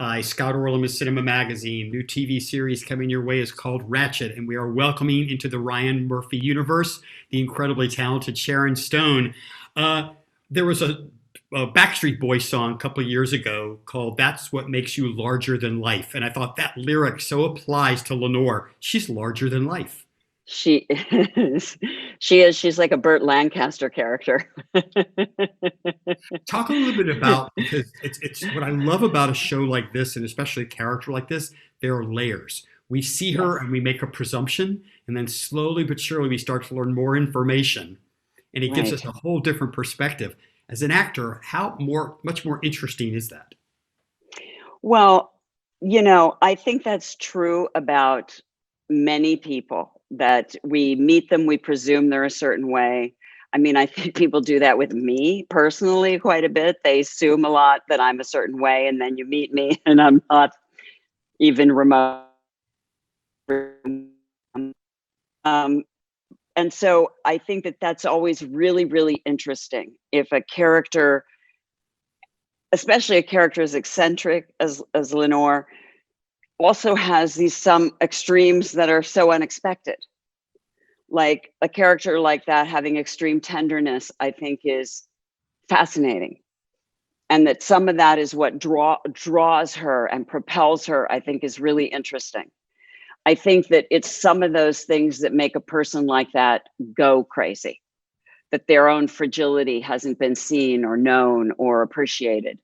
Hi, Scott Orlin with CINEMA-Magazin. New TV series coming your way is called Ratched, and we are welcoming into the Ryan Murphy universe the incredibly talented Sharon Stone. Uh, there was a Backstreet Boys song a couple of years ago called "That's What Makes You Larger Than Life," and I thought that lyric so applies to Lenore. She's larger than life. She is. She is. She's like a Burt Lancaster character. Talk a little bit about, because it's what I love about a show like this, and especially a character like this. There are layers. We see her Yes, and we make a presumption, and then slowly but surely we start to learn more information, and it gives us right. a whole different perspective. As an actor, how much more interesting is that? Well, I think that's true about many people that we meet them, we presume they're a certain way. I mean, I think people do that with me personally quite a bit. They assume a lot that I'm a certain way, and then you meet me and I'm not even remote. Um, and so I think that that's always really, really interesting. If a character, especially a character as eccentric as Lenore, also has these some extremes that are so unexpected. Like a character like that having extreme tenderness, I think is fascinating. And that some of that is what draws her and propels her, I think is really interesting. I think that it's some of those things that make a person like that go crazy, that their own fragility hasn't been seen or known or appreciated.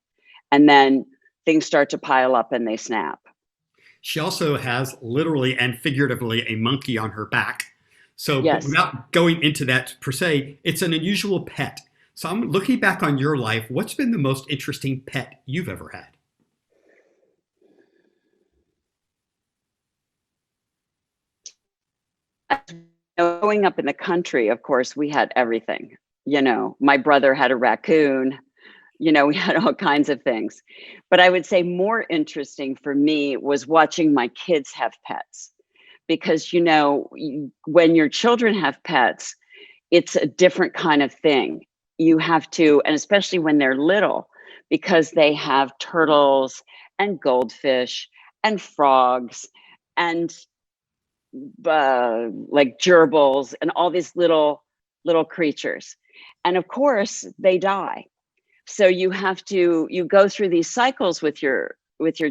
And then things start to pile up and they snap. She also has literally and figuratively a monkey on her back. So, but Yes. without going into that per se, it's an unusual pet. So, I'm looking back on your life. What's been the most interesting pet you've ever had? Growing up in the country, of course, we had everything. My brother had a raccoon, we had all kinds of things. But I would say more interesting for me was watching my kids have pets because, when your children have pets, it's a different kind of thing. You have to, and especially when they're little, because they have turtles and goldfish and frogs and like gerbils and all these little creatures. And of course, they die. So you go through these cycles with your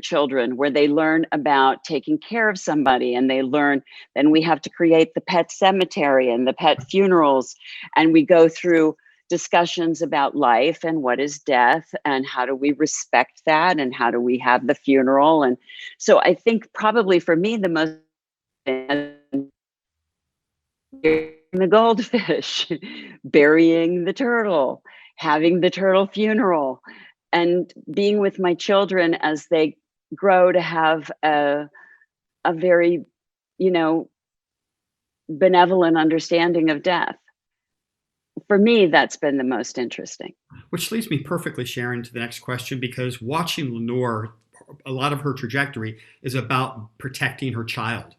children where they learn about taking care of somebody, and they learn, then we have to create the pet cemetery and the pet funerals, and we go through discussions about life and what is death and how do we respect that and how do we have the funeral. And so I think probably for me the most the goldfish, burying the turtle, having the turtle funeral, and being with my children as they grow to have a very, you know, benevolent understanding of death. For me, that's been the most interesting. Which leads me perfectly, Sharon, to the next question, because watching Lenore, a lot of her trajectory is about protecting her child.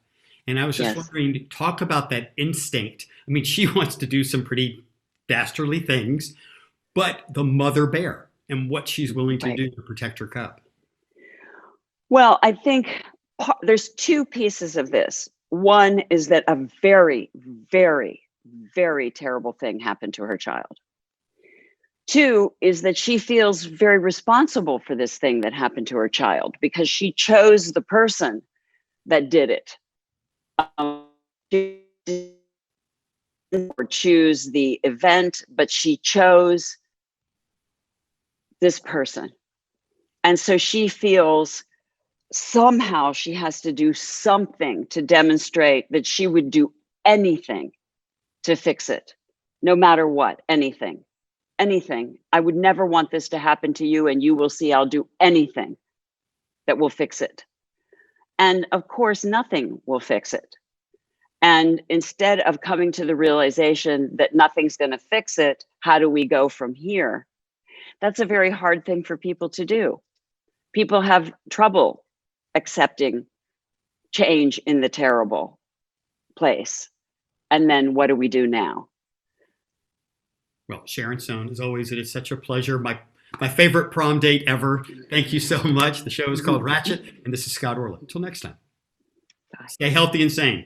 And I was just Yes. wondering, talk about that instinct. I mean, she wants to do some pretty dastardly things, but the mother bear and what she's willing to Right. do to protect her cub. Well, I think there's two pieces of this. One is that a very, very, very terrible thing happened to her child. Two is that she feels very responsible for this thing that happened to her child because she chose the person that did it. She didn't choose the event, but she chose this person. And so she feels somehow she has to do something to demonstrate that she would do anything to fix it, no matter what, anything. Anything. I would never want this to happen to you, and you will see I'll do anything that will fix it. And of course, nothing will fix it. And instead of coming to the realization that nothing's going to fix it, how do we go from here? That's a very hard thing for people to do. People have trouble accepting change in the terrible place. And then what do we do now? Well, Sharon Stone, as always, it is such a pleasure. My favorite prom date ever. Thank you so much. The show is called Ratched, and this is Scott Orlin. Until next time, stay healthy and sane.